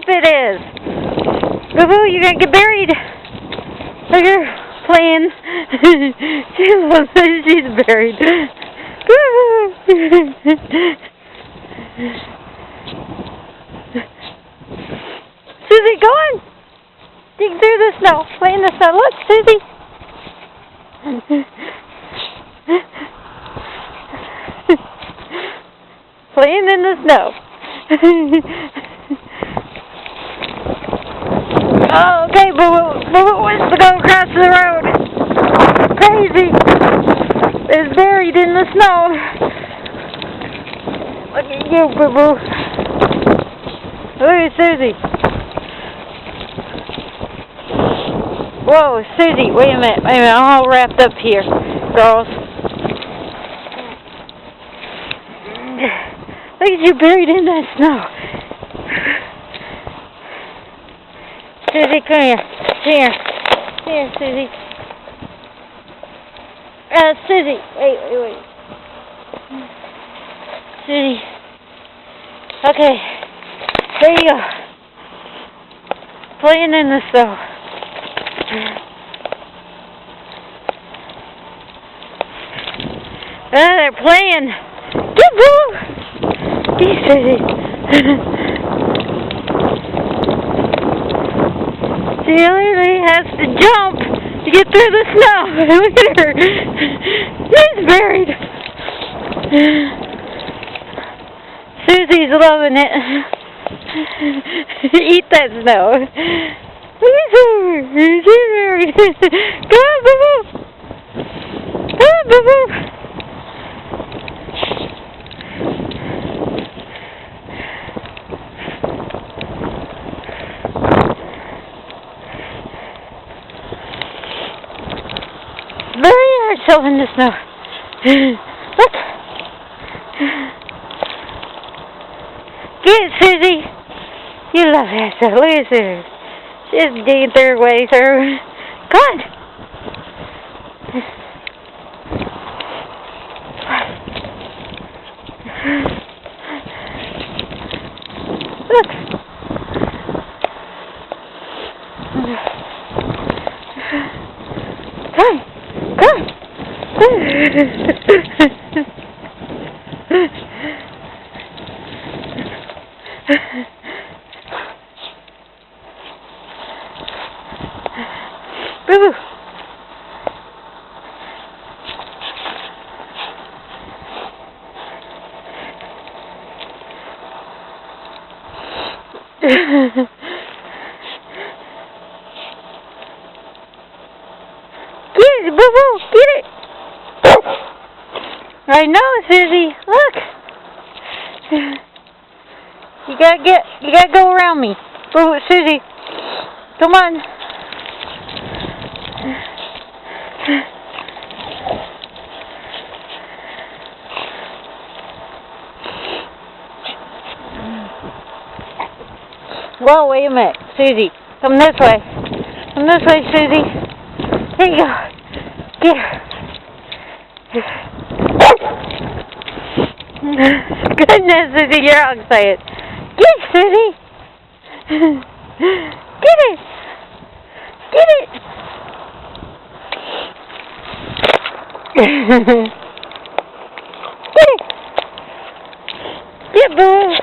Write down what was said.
it is. Boo-boo, you're gonna get buried. So you're playing. She loves it. She's buried. Susie, go on. Dig through the snow. Play in the snow. Look, Susie. Playing in the snow. Oh, okay, Boo-Boo wants to go across the road. Crazy. It's buried in the snow. Look at you, Boo-Boo. Look at Susie. Whoa, Susie, wait a minute. I'm all wrapped up here, girls. Look at you buried in that snow. Susie, come here. Here, Susie. Susie, wait. Susie. Okay, there you go. Playing in the snow. They're playing. Woo-hoo! Susie. She literally has to jump to get through the snow. Look at her. She's buried. Susie's loving it. Eat that snow. Look at her. She's buried. Come on, Boo-Boo. Come on, Boo-Boo. Bury herself in the snow. Look. Get it, Susie. You love that stuff. Look at her. She's digging through her way through. Come on. Look. Come. Boo-boo. Get it, Boo-boo, get it. I know, Susie. Look. You gotta go around me. Boo-boo, Susie. Come on. Whoa, wait a minute. Susie, come this way. Come this way, Susie. Here you go. Get her. Goodness, Susie, you're all excited. Get it, Susie. Get it. Get it. Get it. Get Boo.